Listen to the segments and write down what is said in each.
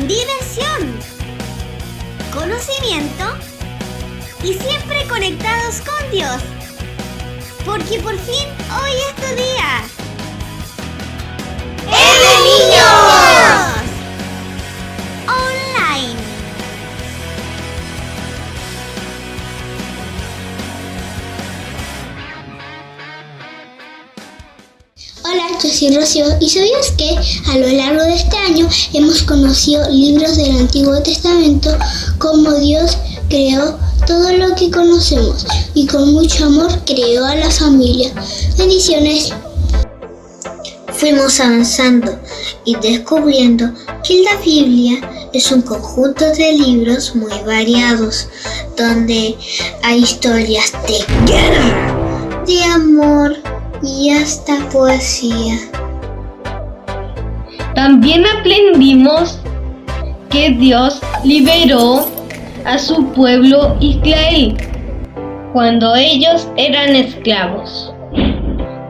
diversión, conocimiento y siempre conectados con Dios. Porque por fin hoy es tu día. ¡Es de niños! Online. Hola, yo soy Rocío y ¿sabías que a lo largo de este año hemos conocido libros del Antiguo Testamento como Dios creó todo lo que conocemos y con mucho amor creó a la familia? Bendiciones. Fuimos avanzando y descubriendo que la Biblia es un conjunto de libros muy variados, donde hay historias de guerra, de amor y hasta poesía. También aprendimos que Dios liberó a su pueblo Israel cuando ellos eran esclavos.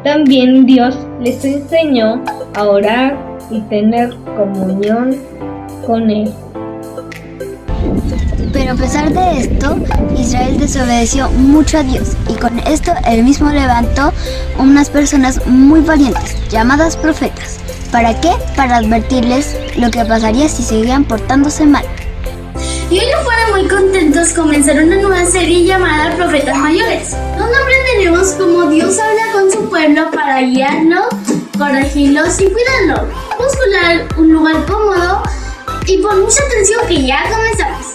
También Dios les enseñó a orar y tener comunión con Él. Pero a pesar de esto, Israel desobedeció mucho a Dios y con esto Él mismo levantó unas personas muy valientes, llamadas profetas. ¿Para qué? Para advertirles lo que pasaría si seguían portándose mal. Y ellos fueron muy contentos, comenzaron una nueva serie llamada Profetas Mayores, donde aprenderemos cómo Dios habla con su pueblo para guiarlo, corregirlos y cuidarlo. Buscar un lugar cómodo y pon mucha atención que ya comenzamos.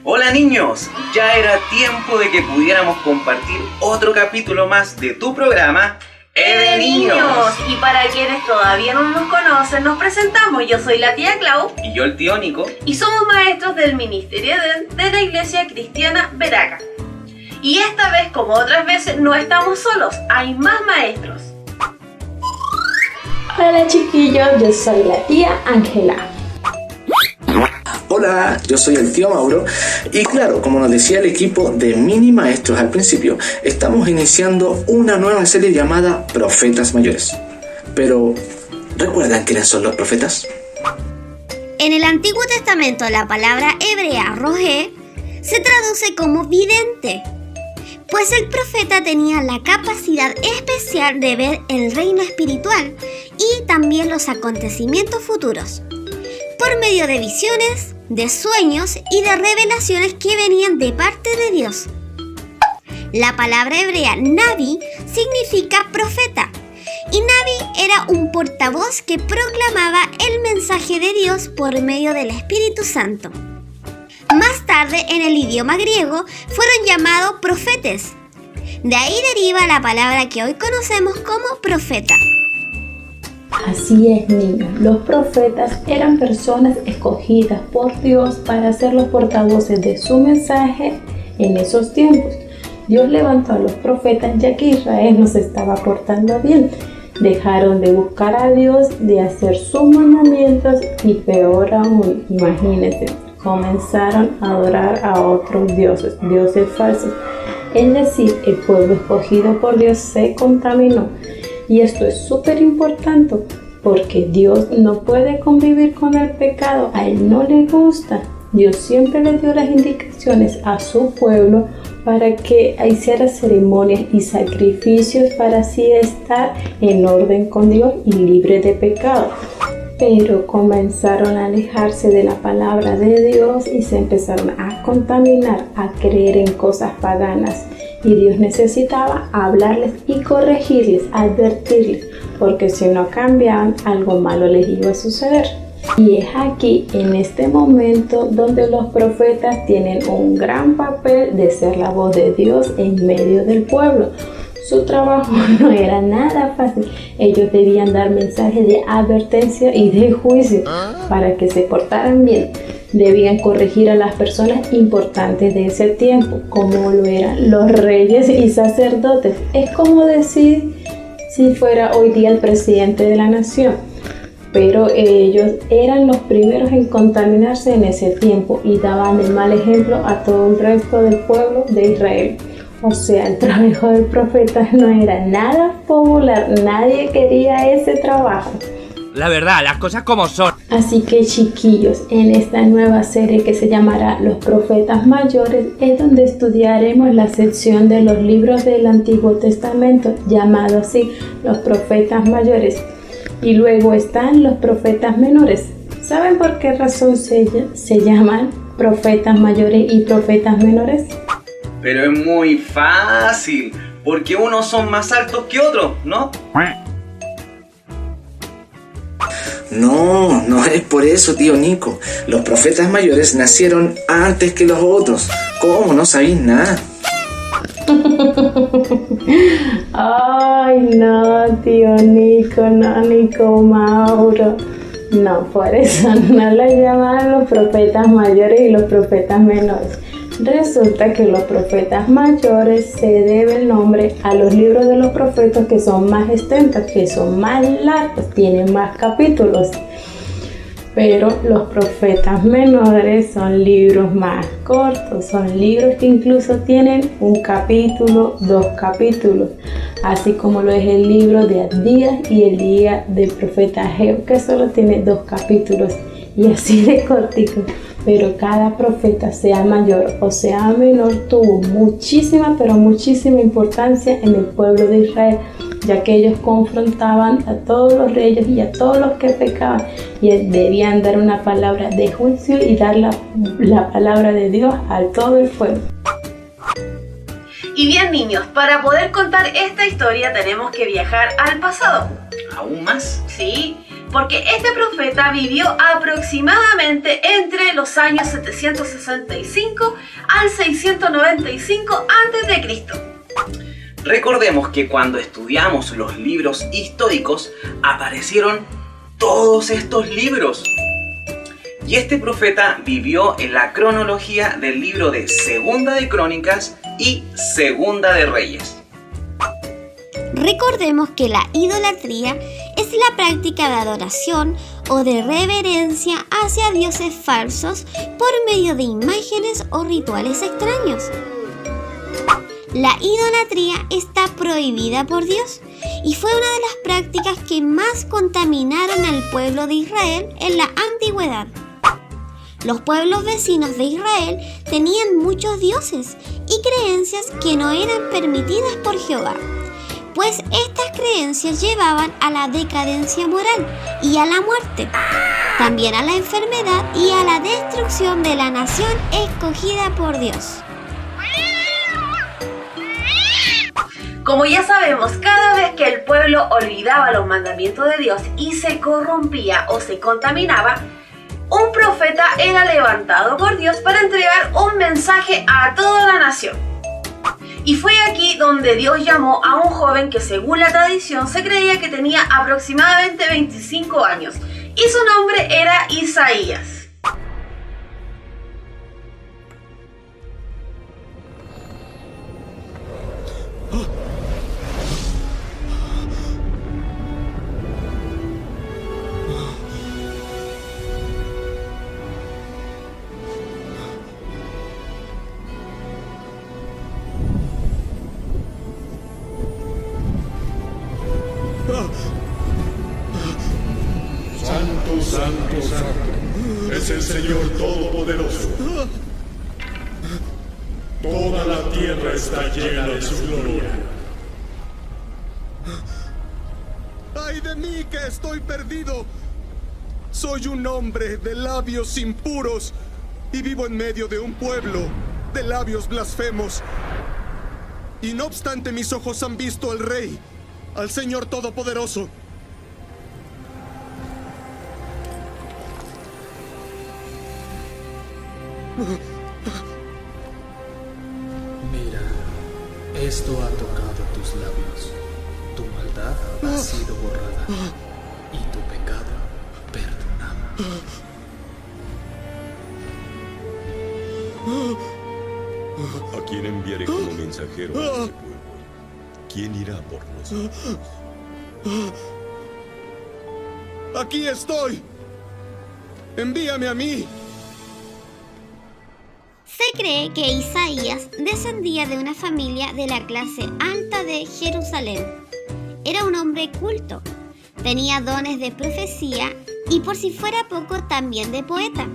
Hola niños, ya era tiempo de que pudiéramos compartir otro capítulo más de tu programa ¡Es de niños! Y para quienes todavía no nos conocen, nos presentamos. Yo soy la tía Clau. Y yo el tío Nico. Y somos maestros del Ministerio de la Iglesia Cristiana Veraca. Y esta vez, como otras veces, no estamos solos, hay más maestros. Hola chiquillos, yo soy la tía Ángela. Hola, yo soy el tío Mauro y claro, como nos decía el equipo de mini maestros al principio, estamos iniciando una nueva serie llamada Profetas Mayores. Pero, ¿recuerdan quiénes son los profetas? En el Antiguo Testamento la palabra hebrea rojé se traduce como vidente, pues el profeta tenía la capacidad especial de ver el reino espiritual y también los acontecimientos futuros, por medio de visiones, de sueños y de revelaciones que venían de parte de Dios. La palabra hebrea Nabi significa profeta, y Nabi era un portavoz que proclamaba el mensaje de Dios por medio del Espíritu Santo. Más tarde, en el idioma griego, fueron llamados profetes. De ahí deriva la palabra que hoy conocemos como profeta. Así es, niños. Los profetas eran personas escogidas por Dios para ser los portavoces de su mensaje en esos tiempos. Dios levantó a los profetas ya que Israel no se estaba portando bien. Dejaron de buscar a Dios, de hacer sus mandamientos y peor aún, imagínense, comenzaron a adorar a otros dioses, dioses falsos. Es decir, el pueblo escogido por Dios se contaminó. Y esto es súper importante porque Dios no puede convivir con el pecado, a Él no le gusta. Dios siempre le dio las indicaciones a su pueblo para que hiciera ceremonias y sacrificios para así estar en orden con Dios y libre de pecado. Pero comenzaron a alejarse de la palabra de Dios y se empezaron a contaminar, a creer en cosas paganas. Y Dios necesitaba hablarles y corregirles, advertirles, porque si no cambiaban, algo malo les iba a suceder. Y es aquí, en este momento, donde los profetas tienen un gran papel de ser la voz de Dios en medio del pueblo. Su trabajo no era nada fácil. Ellos debían dar mensajes de advertencia y de juicio para que se portaran bien. Debían corregir a las personas importantes de ese tiempo, como lo eran los reyes y sacerdotes. Es como decir si fuera hoy día el presidente de la nación. Pero ellos eran los primeros en contaminarse en ese tiempo y daban el mal ejemplo a todo el resto del pueblo de Israel. O sea, el trabajo del profeta no era nada popular, nadie quería ese trabajo. la verdad, las cosas como son. Así que chiquillos, en esta nueva serie que se llamará Los Profetas Mayores es donde estudiaremos la sección de los libros del Antiguo Testamento, llamado así, los Profetas Mayores. Y luego están los Profetas Menores. ¿Saben por qué razón se llaman Profetas Mayores y Profetas Menores? Pero es muy fácil, porque unos son más altos que otros, ¿no? No es por eso, tío Nico. Los profetas mayores nacieron antes que los otros. ¿Cómo? No sabéis nada. Ay, no, tío Nico, no, Nico Mauro. No, por eso no le llaman los profetas mayores y los profetas menores. Resulta que los profetas mayores se debe el nombre a los libros de los profetas que son más extensos, que son más largos, tienen más capítulos. Pero los profetas menores son libros más cortos, son libros que incluso tienen un capítulo, 2 capítulos, así como lo es el libro de Abdías y el día del profeta Ageo, que solo tiene 2 capítulos y así de cortico. Pero cada profeta, sea mayor o sea menor, tuvo muchísima, pero muchísima importancia en el pueblo de Israel, ya que ellos confrontaban a todos los reyes y a todos los que pecaban y debían dar una palabra de juicio y dar la palabra de Dios a todo el pueblo. Y bien, niños, para poder contar esta historia tenemos que viajar al pasado. ¿Aún más? Sí, porque este profeta vivió aproximadamente entre los años 765 al 695 a.C. Recordemos que cuando estudiamos los libros históricos aparecieron todos estos libros. Y este profeta vivió en la cronología del libro de Segunda de Crónicas y Segunda de Reyes. Recordemos que la idolatría es la práctica de adoración o de reverencia hacia dioses falsos por medio de imágenes o rituales extraños. La idolatría está prohibida por Dios y fue una de las prácticas que más contaminaron al pueblo de Israel en la antigüedad. Los pueblos vecinos de Israel tenían muchos dioses y creencias que no eran permitidas por Jehová, pues estas creencias llevaban a la decadencia moral y a la muerte, también a la enfermedad y a la destrucción de la nación escogida por Dios. Como ya sabemos, cada vez que el pueblo olvidaba los mandamientos de Dios y se corrompía o se contaminaba, un profeta era levantado por Dios para entregar un mensaje a toda la nación. Y fue aquí donde Dios llamó a un joven que, según la tradición, se creía que tenía aproximadamente 25 años y su nombre era Isaías. Santo, santo, santo, es el Señor Todopoderoso. Toda la tierra está llena de su gloria. ¡Ay de mí que estoy perdido! Soy un hombre de labios impuros y vivo en medio de un pueblo de labios blasfemos. Y no obstante, mis ojos han visto al Rey, al Señor Todopoderoso. Mira, esto ha tocado tus labios. Tu maldad ha sido borrada y tu pecado perdonado. ¿A quién enviaré como mensajero a este pueblo? ¿Quién irá por nosotros? ¡Aquí estoy! ¡Envíame a mí! Se cree que Isaías descendía de una familia de la clase alta de Jerusalén. Era un hombre culto, Tenía dones de profecía y, por si fuera poco, también de poeta.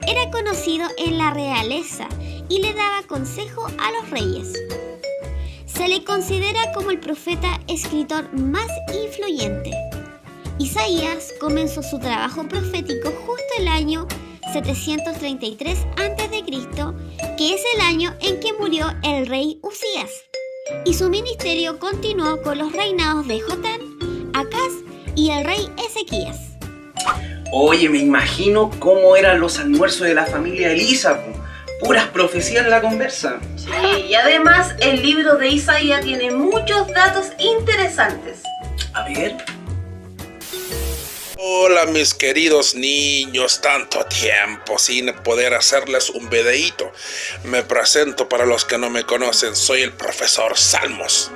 Era conocido en la realeza y le daba consejo a los reyes. Se le considera como el profeta escritor más influyente. Isaías comenzó su trabajo profético justo el año 733 a.C., que es el año en que murió el rey Usías, y su ministerio continuó con los reinados de Jotán, Acaz y el rey Ezequías. Oye, me imagino cómo eran los almuerzos de la familia Elisa, puras profecías en la conversa. Sí, y además el libro de Isaías tiene muchos datos interesantes. A ver. Hola mis queridos niños, tanto tiempo sin poder hacerles un videíto. Me presento para los que no me conocen, soy el profesor Salmos.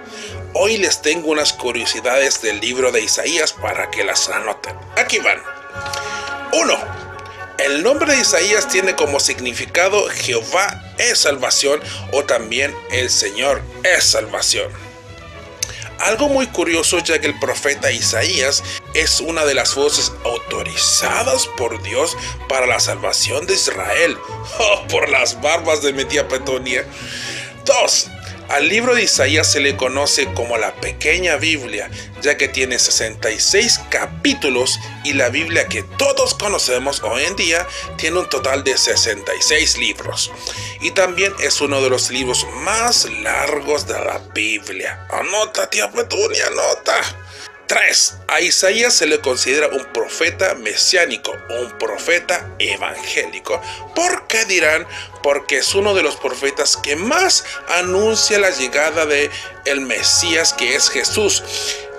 Hoy les tengo unas curiosidades del libro de Isaías para que las anoten. Aquí van. 1. El nombre de Isaías tiene como significado Jehová es salvación o también el Señor es salvación. Algo muy curioso, ya que el profeta Isaías es una de las voces autorizadas por Dios para la salvación de Israel. ¡Oh, por las barbas de mi tía Petunia! 2. Al libro de Isaías se le conoce como la pequeña Biblia, ya que tiene 66 capítulos y la Biblia que todos conocemos hoy en día tiene un total de 66 libros. Y también es uno de los libros más largos de la Biblia. Anota, tía Petunia, anota. 3. A Isaías se le considera un profeta mesiánico, un profeta evangélico. ¿Por qué dirán? Porque es uno de los profetas que más anuncia la llegada de el Mesías, que es Jesús.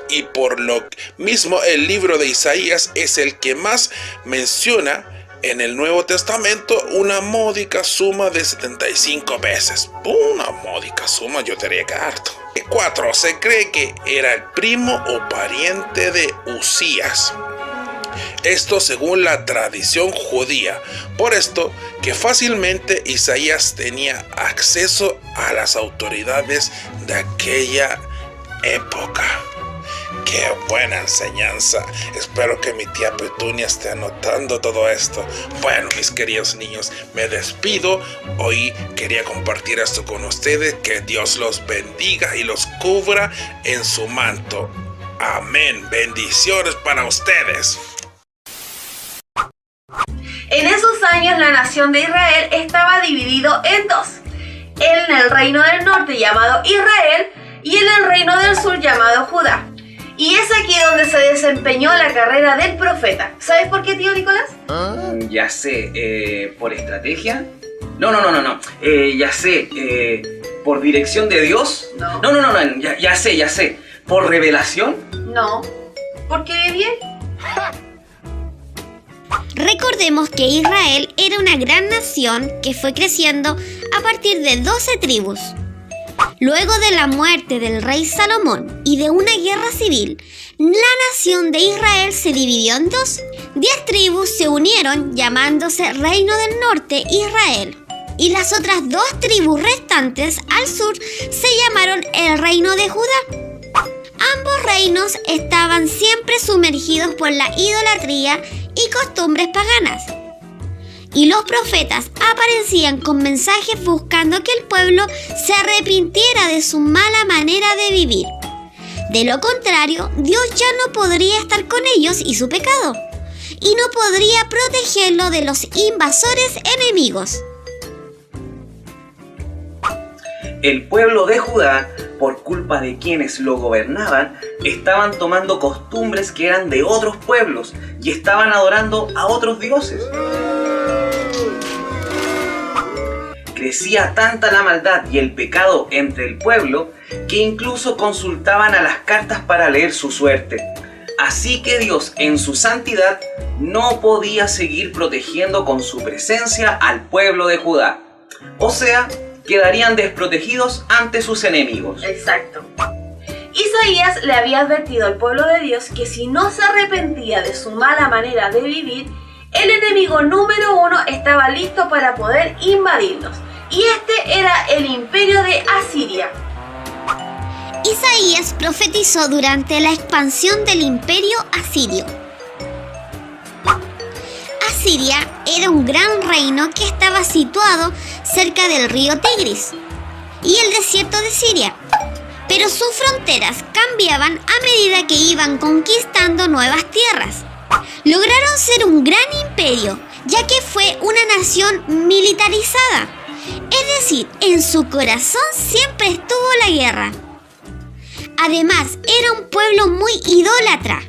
Y por lo mismo el libro de Isaías es el que más menciona en el Nuevo Testamento una módica suma de 75 veces. Una módica suma, yo diría que harto. 4. Se cree que era el primo o pariente de Usías. Esto según la tradición judía. Por esto que fácilmente Isaías tenía acceso a las autoridades de aquella época. ¡Qué buena enseñanza! Espero que mi tía Petunia esté anotando todo esto. Bueno, mis queridos niños, me despido. Hoy quería compartir esto con ustedes. Que Dios los bendiga y los cubra en su manto. Amén. Bendiciones para ustedes. En esos años la nación de Israel estaba dividido en dos. En el reino del norte llamado Israel y en el reino del sur llamado Judá. Y es aquí donde se desempeñó la carrera del profeta. ¿Sabes por qué, tío Nicolás? Ya sé, ¿por estrategia? No. Ya sé, ¿por dirección de Dios? No. No, ya sé. ¿Por revelación? No. ¿Por qué bien? Recordemos que Israel era una gran nación que fue creciendo a partir de 12 tribus. Luego de la muerte del rey Salomón y de una guerra civil, la nación de Israel se dividió en dos. 10 tribus se unieron llamándose Reino del Norte Israel, y las otras 2 tribus restantes al sur se llamaron el Reino de Judá. Ambos reinos estaban siempre sumergidos por la idolatría y costumbres paganas. Y los profetas aparecían con mensajes buscando que el pueblo se arrepintiera de su mala manera de vivir. De lo contrario, Dios ya no podría estar con ellos y su pecado, y no podría protegerlo de los invasores enemigos. El pueblo de Judá, por culpa de quienes lo gobernaban, estaban tomando costumbres que eran de otros pueblos y estaban adorando a otros dioses. Crecía tanta la maldad y el pecado entre el pueblo que incluso consultaban a las cartas para leer su suerte. Así que Dios, en su santidad, no podía seguir protegiendo con su presencia al pueblo de Judá. O sea, quedarían desprotegidos ante sus enemigos. Exacto. Isaías le había advertido al pueblo de Dios que si no se arrepentía de su mala manera de vivir, el enemigo número 1 estaba listo para poder invadirlos. Y este era el imperio de Asiria. Isaías profetizó durante la expansión del imperio asirio. Asiria era un gran reino que estaba situado cerca del río Tigris y el desierto de Siria, pero sus fronteras cambiaban a medida que iban conquistando nuevas tierras. Lograron ser un gran imperio, ya que fue una nación militarizada, es decir, en su corazón siempre estuvo la guerra. Además, era un pueblo muy idólatra,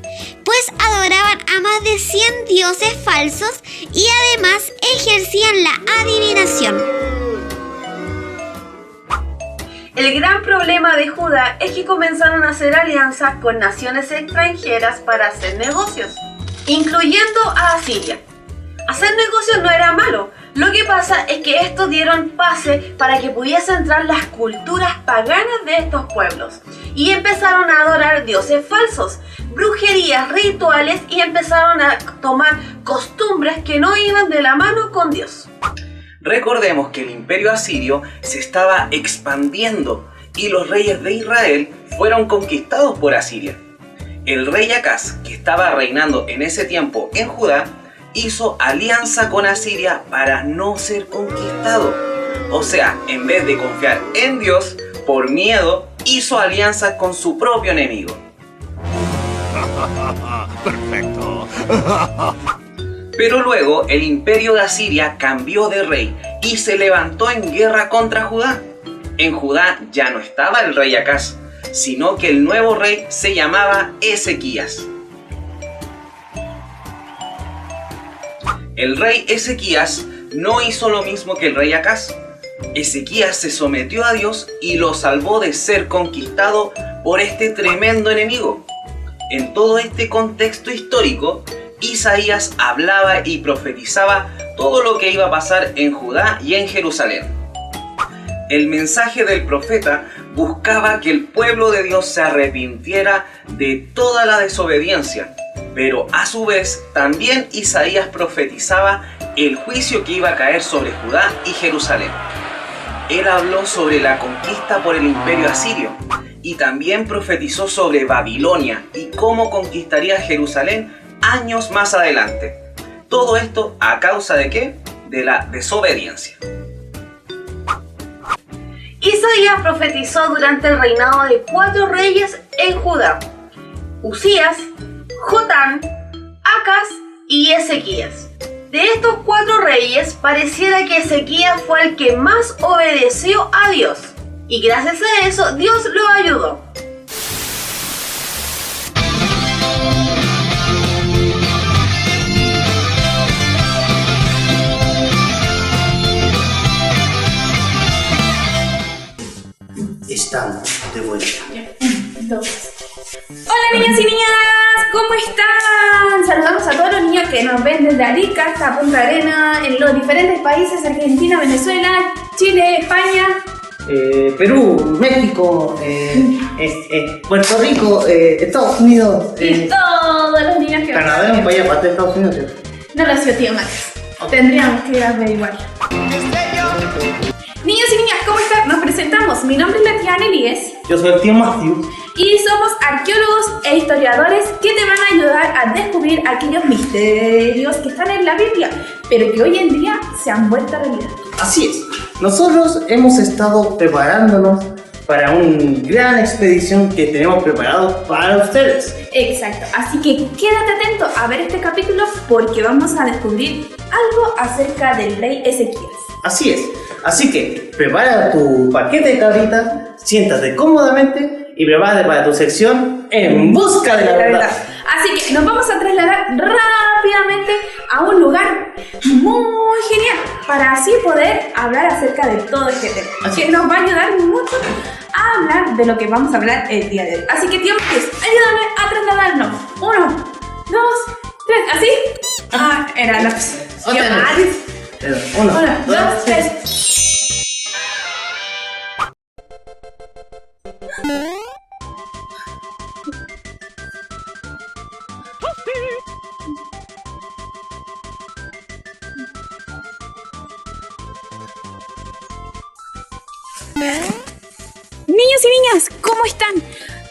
pues adoraban a más de 100 dioses falsos y además ejercían la adivinación. El gran problema de Judá es que comenzaron a hacer alianzas con naciones extranjeras para hacer negocios, incluyendo a Asiria. Hacer negocios no era malo, lo que pasa es que estos dieron pase para que pudiesen entrar las culturas paganas de estos pueblos y empezaron a adorar dioses falsos, brujerías, rituales y empezaron a tomar costumbres que no iban de la mano con Dios. Recordemos que el imperio asirio se estaba expandiendo y los reyes de Israel fueron conquistados por Asiria. El rey Acaz, que estaba reinando en ese tiempo en Judá, hizo alianza con Asiria para no ser conquistado. O sea, en vez de confiar en Dios, por miedo, hizo alianza con su propio enemigo. Perfecto. Pero luego el imperio de Asiria cambió de rey y se levantó en guerra contra Judá. En Judá ya no estaba el rey Acaz, sino que el nuevo rey se llamaba Ezequías. El rey Ezequías no hizo lo mismo que el rey Acaz. Ezequías se sometió a Dios y lo salvó de ser conquistado por este tremendo enemigo. En todo este contexto histórico, Isaías hablaba y profetizaba todo lo que iba a pasar en Judá y en Jerusalén. El mensaje del profeta buscaba que el pueblo de Dios se arrepintiera de toda la desobediencia, pero a su vez también Isaías profetizaba el juicio que iba a caer sobre Judá y Jerusalén. Él habló sobre la conquista por el imperio asirio y también profetizó sobre Babilonia y cómo conquistaría Jerusalén años más adelante. Todo esto a causa de ¿qué? De la desobediencia. Isaías profetizó durante el reinado de 4 reyes en Judá: Usías, Jotán, Acaz y Ezequías. De estos 4 reyes, pareciera que Ezequías fue el que más obedeció a Dios, y gracias a eso Dios lo ayudó. Estamos de vuelta. 1, 2. Hola niños y niñas, ¿cómo están? Saludamos a todos los niños que nos ven desde Arica hasta Punta Arenas, en los diferentes países: Argentina, Venezuela, Chile, España, Perú, México, Puerto Rico, Estados Unidos. y todos los niños que Canadá es un país aparte de Estados Unidos, ¿cierto? No lo sé, tío Max. Tendríamos que averiguar. Niños y niñas, ¿cómo están? Nos presentamos. Mi nombre es la tía Annelies. Yo soy el tío Matthew. Y somos arqueólogos e historiadores que te van a ayudar a descubrir aquellos misterios que están en la Biblia, pero que hoy en día se han vuelto realidad. Así es. Nosotros hemos estado preparándonos para una gran expedición que tenemos preparado para ustedes. Exacto. Así que quédate atento a ver este capítulo porque vamos a descubrir algo acerca del rey Ezequías. Así es. Así que prepara tu paquete de cabritas, siéntate cómodamente y prepárate para tu sección En Busca de la Verdad. Así que nos vamos a trasladar rápidamente a un lugar muy genial para así poder hablar acerca de todo este tema, que nos va a ayudar mucho a hablar de lo que vamos a hablar el día de hoy. Así que tío, ayúdame a trasladarnos. 1, 2, 3, ¿así? Ah, era la opción. 1, 2, 3. Niños niños y niñas, ¿cómo están?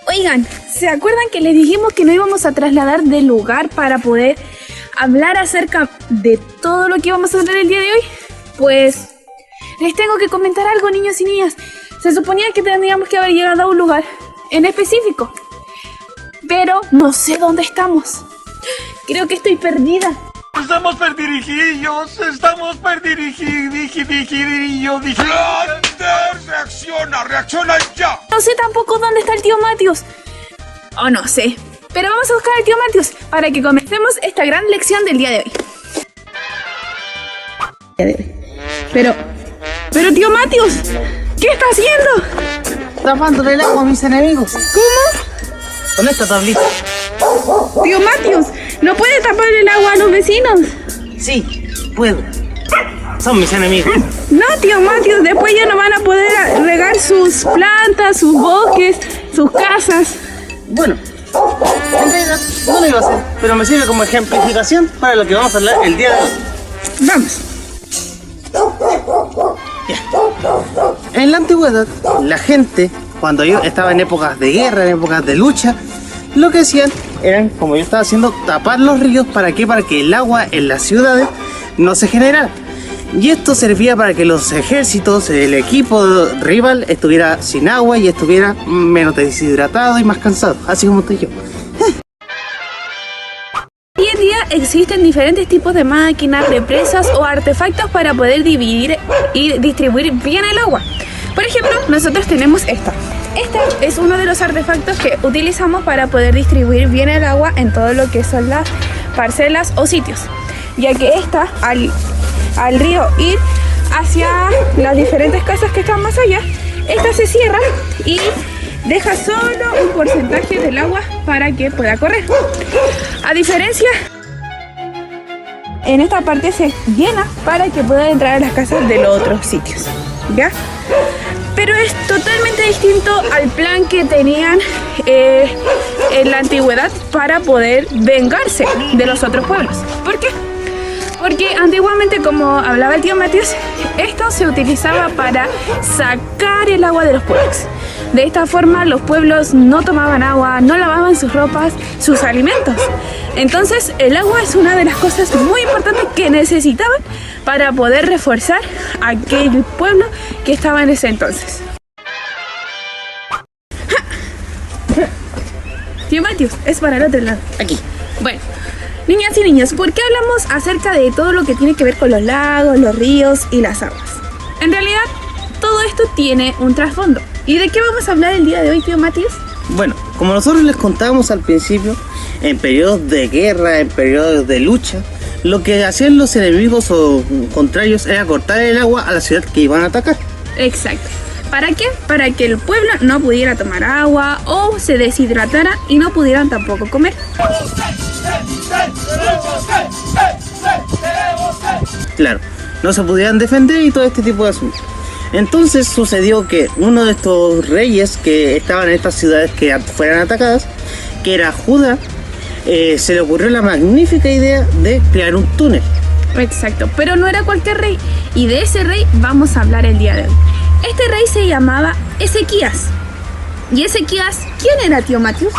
Oigan, ¿se acuerdan que les dijimos que nos íbamos a trasladar de lugar para poder hablar acerca de todo lo que íbamos a hablar el día de hoy? Pues les tengo que comentar algo, niños y niñas. Se suponía que tendríamos que haber llegado a un lugar en específico, pero no sé dónde estamos. Creo que estoy perdida. Estamos perdirigidos, reacciona ya. No sé tampoco dónde está el tío Matius. O no sé, pero vamos a buscar al tío Matius para que comencemos esta gran lección del día de hoy. Pero tío Matius, ¿qué está haciendo? Tapándole el agua a mis enemigos. ¿Cómo? Con esta tablita. Tío Matius, ¿no puede tapar el agua a los vecinos? Sí, puedo. Son mis enemigos. No, tío Matius, después ya no van a poder regar sus plantas, sus bosques, sus casas. Bueno, en realidad no lo iba a hacer, pero me sirve como ejemplificación para lo que vamos a hablar el día de hoy. Vamos. Ya. En la antigüedad, la gente, cuando yo estaba en épocas de guerra, en épocas de lucha, lo que hacían eran, como yo estaba haciendo, tapar los ríos. ¿Para qué? Para que el agua en las ciudades no se generara. Y esto servía para que los ejércitos, el equipo rival, estuviera sin agua y estuviera menos deshidratado y más cansado, así como estoy yo. Hoy en día existen diferentes tipos de máquinas, represas o artefactos para poder dividir y distribuir bien el agua. Por ejemplo, nosotros tenemos esta. Este es uno de los artefactos que utilizamos para poder distribuir bien el agua en todo lo que son las parcelas o sitios, ya que esta, al río ir hacia las diferentes casas que están más allá, esta se cierra y deja solo un porcentaje del agua para que pueda correr. A diferencia, en esta parte se llena para que pueda entrar a las casas de los otros sitios, ¿ya? Pero es totalmente distinto al plan que tenían en la antigüedad para poder vengarse de los otros pueblos. ¿Por qué? Porque antiguamente, como hablaba el tío Matius, esto se utilizaba para sacar el agua de los pueblos. De esta forma los pueblos no tomaban agua, no lavaban sus ropas, sus alimentos. Entonces el agua es una de las cosas muy importantes que necesitaban para poder reforzar aquel pueblo que estaba en ese entonces. Tío Matius, es para el otro lado. Aquí. Bueno, niñas y niños, ¿por qué hablamos acerca de todo lo que tiene que ver con los lagos, los ríos y las aguas? En realidad, todo esto tiene un trasfondo. ¿Y de qué vamos a hablar el día de hoy, tío Matius? Bueno, como nosotros les contábamos al principio, en periodos de guerra, en periodos de lucha, lo que hacían los enemigos o contrarios era cortar el agua a la ciudad que iban a atacar. Exacto. ¿Para qué? Para que el pueblo no pudiera tomar agua o se deshidratara y no pudieran tampoco comer. Claro, no se pudieran defender y todo este tipo de asuntos. Entonces sucedió que uno de estos reyes que estaban en estas ciudades que fueran atacadas, que era Judá, se le ocurrió la magnífica idea de crear un túnel. Exacto, pero no era cualquier rey, y de ese rey vamos a hablar el día de hoy. Este rey se llamaba Ezequías. ¿Y Ezequías quién era, tío Matius?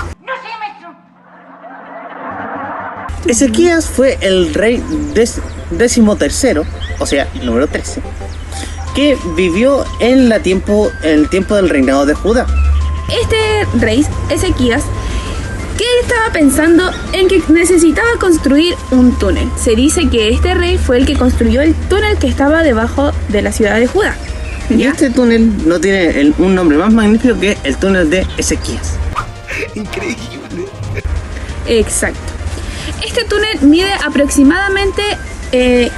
Ezequías fue el rey 13º, o sea, número 13, que vivió en el tiempo del reinado de Judá. Este rey, Ezequías, que estaba pensando en que necesitaba construir un túnel. Se dice que este rey fue el que construyó el túnel que estaba debajo de la ciudad de Judá. ¿Ya? Y este túnel no tiene un nombre más magnífico que el túnel de Ezequías. Increíble. Exacto. Este túnel mide aproximadamente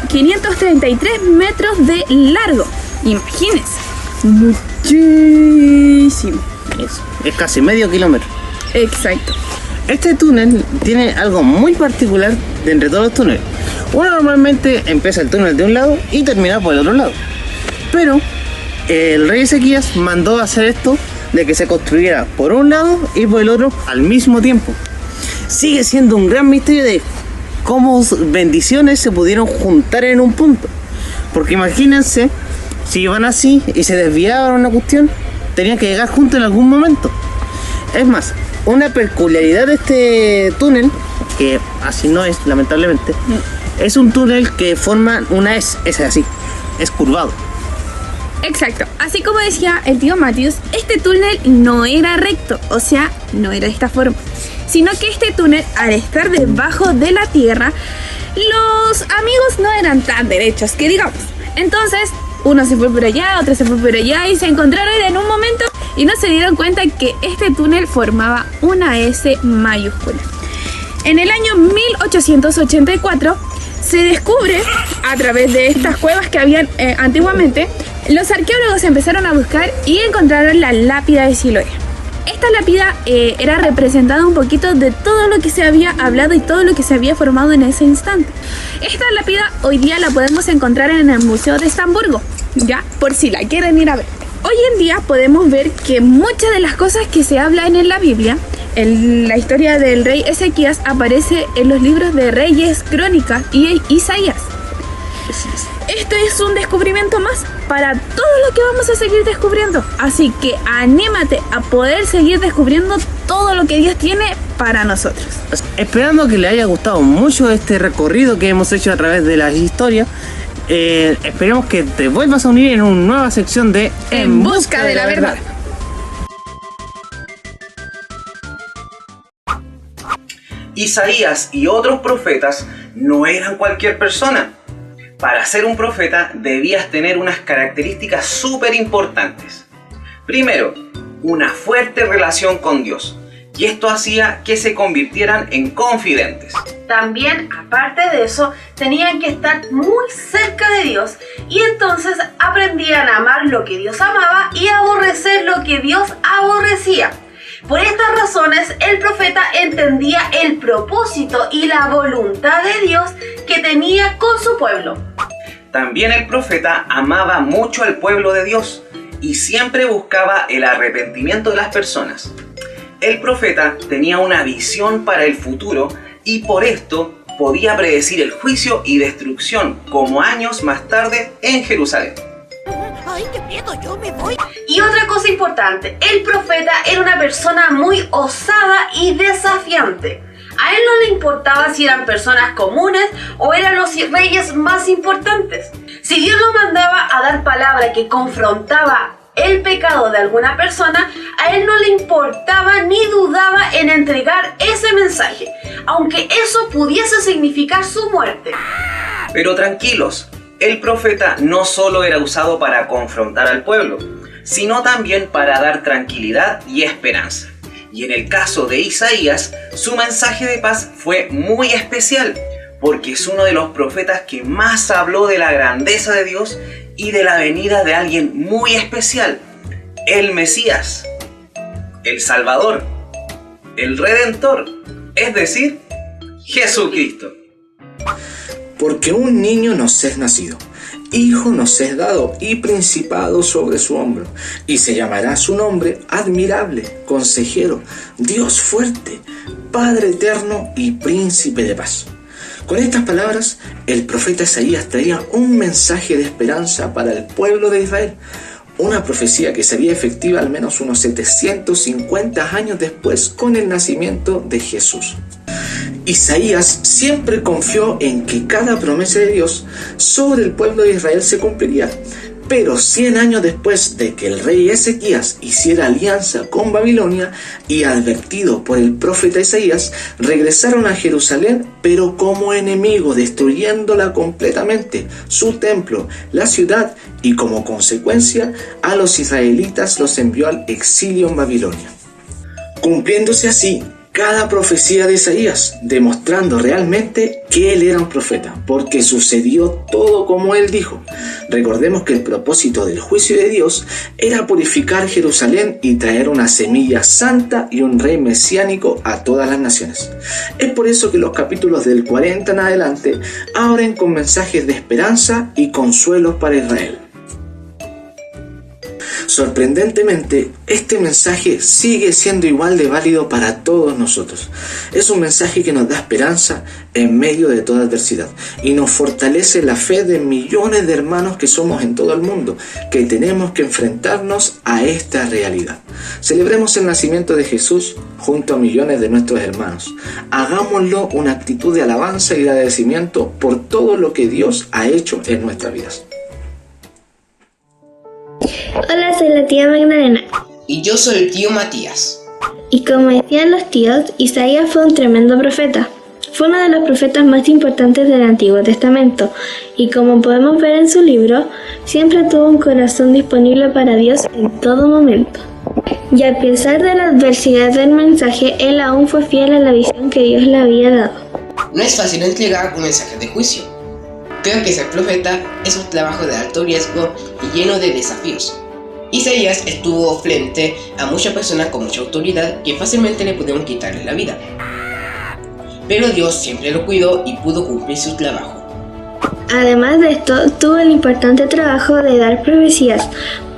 533 metros de largo. Imagínense. Muchísimo. Eso, es casi medio kilómetro. Exacto. Este túnel tiene algo muy particular de entre todos los túneles. Uno normalmente empieza el túnel de un lado y termina por el otro lado. Pero el rey Ezequías mandó a hacer esto de que se construyera por un lado y por el otro al mismo tiempo. Sigue siendo un gran misterio de cómo bendiciones se pudieron juntar en un punto. Porque imagínense, si iban así y se desviaban una cuestión, tenían que llegar juntos en algún momento. Es más, una peculiaridad de este túnel, que así no es, lamentablemente, es un túnel que forma una S, es así, es curvado. Exacto, así como decía el tío Matthews, este túnel no era recto, o sea, no era de esta forma, sino que este túnel, al estar debajo de la tierra, los amigos no eran tan derechos, que digamos. Entonces, uno se fue por allá, otro se fue por allá y se encontraron en un momento y no se dieron cuenta que este túnel formaba una S mayúscula. En el año 1884 se descubre, a través de estas cuevas que habían antiguamente, los arqueólogos empezaron a buscar y encontraron la lápida de Siloé. Esta lápida era representada un poquito de todo lo que se había hablado y todo lo que se había formado en ese instante. Esta lápida hoy día la podemos encontrar en el Museo de Estamburgo, ya, por si la quieren ir a ver. Hoy en día podemos ver que muchas de las cosas que se hablan en la Biblia, en la historia del rey Ezequías, aparece en los libros de Reyes, Crónicas y Isaías. Esto es un descubrimiento más para todo lo que vamos a seguir descubriendo. Así que anímate a poder seguir descubriendo todo lo que Dios tiene para nosotros. Esperando que les haya gustado mucho este recorrido que hemos hecho a través de las historias. Esperemos que te vuelvas a unir en una nueva sección de En Busca de la Verdad. Isaías y otros profetas no eran cualquier persona. Para ser un profeta debías tener unas características súper importantes. Primero, una fuerte relación con Dios. Y esto hacía que se convirtieran en confidentes. También, aparte de eso, tenían que estar muy cerca de Dios y entonces aprendían a amar lo que Dios amaba y a aborrecer lo que Dios aborrecía. Por estas razones, el profeta entendía el propósito y la voluntad de Dios que tenía con su pueblo. También el profeta amaba mucho al pueblo de Dios y siempre buscaba el arrepentimiento de las personas. El profeta tenía una visión para el futuro y por esto podía predecir el juicio y destrucción como años más tarde en Jerusalén. ¡Ay, qué miedo! ¡Yo me voy! Y otra cosa importante, el profeta era una persona muy osada y desafiante. A él no le importaba si eran personas comunes o eran los reyes más importantes. Si Dios lo mandaba a dar palabra que confrontaba el pecado de alguna persona, a él no le importaba ni dudaba en entregar ese mensaje, aunque eso pudiese significar su muerte. Pero tranquilos, el profeta no solo era usado para confrontar al pueblo, sino también para dar tranquilidad y esperanza. Y en el caso de Isaías, su mensaje de paz fue muy especial, porque es uno de los profetas que más habló de la grandeza de Dios y de la venida de alguien muy especial, el Mesías, el Salvador, el Redentor, es decir, Jesucristo. Porque un niño nos es nacido, hijo nos es dado y principado sobre su hombro, y se llamará su nombre admirable, consejero, Dios fuerte, Padre eterno y príncipe de paz. Con estas palabras, el profeta Isaías traía un mensaje de esperanza para el pueblo de Israel, una profecía que sería efectiva al menos unos 750 años después con el nacimiento de Jesús. Isaías siempre confió en que cada promesa de Dios sobre el pueblo de Israel se cumpliría, pero 100 años después de que el rey Ezequías hiciera alianza con Babilonia y advertido por el profeta Isaías, regresaron a Jerusalén, pero como enemigo, destruyéndola completamente, su templo, la ciudad, y como consecuencia a los israelitas los envió al exilio en Babilonia. Cumpliéndose así cada profecía de Isaías, demostrando realmente que él era un profeta, porque sucedió todo como él dijo. Recordemos que el propósito del juicio de Dios era purificar Jerusalén y traer una semilla santa y un rey mesiánico a todas las naciones. Es por eso que los capítulos del 40 en adelante abren con mensajes de esperanza y consuelo para Israel. Sorprendentemente, este mensaje sigue siendo igual de válido para todos nosotros. Es un mensaje que nos da esperanza en medio de toda adversidad y nos fortalece la fe de millones de hermanos que somos en todo el mundo, que tenemos que enfrentarnos a esta realidad. Celebremos el nacimiento de Jesús junto a millones de nuestros hermanos. Hagámoslo una actitud de alabanza y de agradecimiento por todo lo que Dios ha hecho en nuestras vidas. Hola, soy la tía Magdalena. Y yo soy el tío Matías. Y como decían los tíos, Isaías fue un tremendo profeta. Fue uno de los profetas más importantes del Antiguo Testamento, y como podemos ver en su libro, siempre tuvo un corazón disponible para Dios en todo momento. Y a pesar de la adversidad del mensaje, él aún fue fiel a la visión que Dios le había dado. No es fácil entregar un mensaje de juicio. Creo que ser profeta es un trabajo de alto riesgo y lleno de desafíos. Isaías estuvo frente a muchas personas con mucha autoridad que fácilmente le pudieron quitarle la vida. Pero Dios siempre lo cuidó y pudo cumplir su trabajo. Además de esto, tuvo el importante trabajo de dar profecías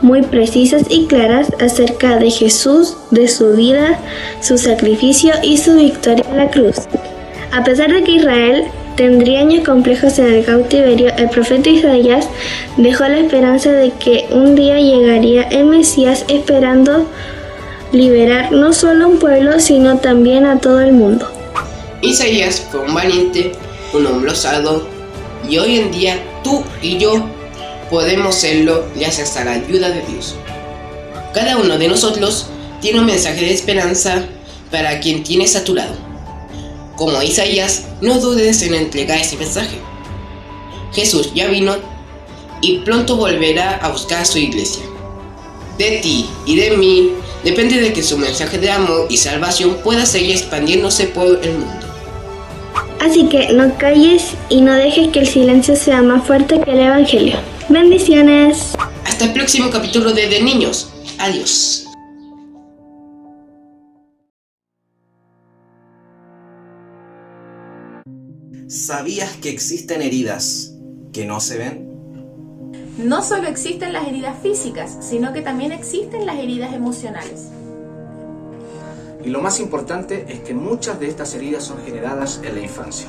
muy precisas y claras acerca de Jesús, de su vida, su sacrificio y su victoria en la cruz. A pesar de que Israel tendría años complejos en el cautiverio, el profeta Isaías dejó la esperanza de que un día llegaría el Mesías, esperando liberar no solo a un pueblo, sino también a todo el mundo. Isaías fue un valiente, un hombre osado, y hoy en día tú y yo podemos serlo gracias a la ayuda de Dios. Cada uno de nosotros tiene un mensaje de esperanza para quien tienes a tu lado. Como Isaías, no dudes en entregar ese mensaje. Jesús ya vino y pronto volverá a buscar a su iglesia. De ti y de mí depende de que su mensaje de amor y salvación pueda seguir expandiéndose por el mundo. Así que no calles y no dejes que el silencio sea más fuerte que el Evangelio. ¡Bendiciones! Hasta el próximo capítulo de Niños. Adiós. ¿Sabías que existen heridas que no se ven? No solo existen las heridas físicas, sino que también existen las heridas emocionales. Y lo más importante es que muchas de estas heridas son generadas en la infancia.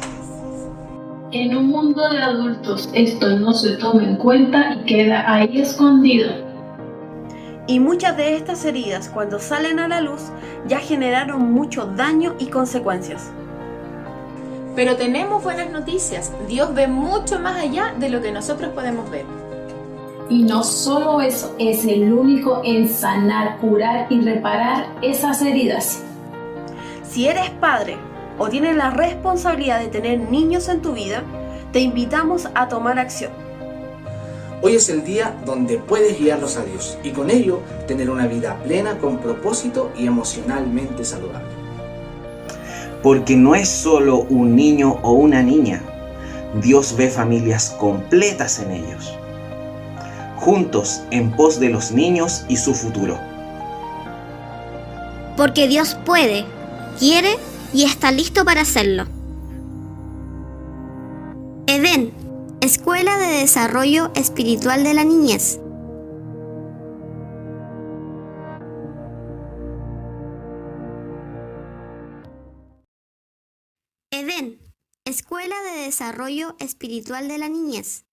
En un mundo de adultos esto no se toma en cuenta y queda ahí escondido. Y muchas de estas heridas, cuando salen a la luz, ya generaron mucho daño y consecuencias. Pero tenemos buenas noticias. Dios ve mucho más allá de lo que nosotros podemos ver. Y no solo eso, es el único en sanar, curar y reparar esas heridas. Si eres padre o tienes la responsabilidad de tener niños en tu vida, te invitamos a tomar acción. Hoy es el día donde puedes guiarlos a Dios y con ello tener una vida plena con propósito y emocionalmente saludable. Porque no es solo un niño o una niña. Dios ve familias completas en ellos. Juntos en pos de los niños y su futuro. Porque Dios puede, quiere y está listo para hacerlo. Edén, Escuela de Desarrollo Espiritual de la Niñez. Edén, Escuela de Desarrollo Espiritual de la Niñez.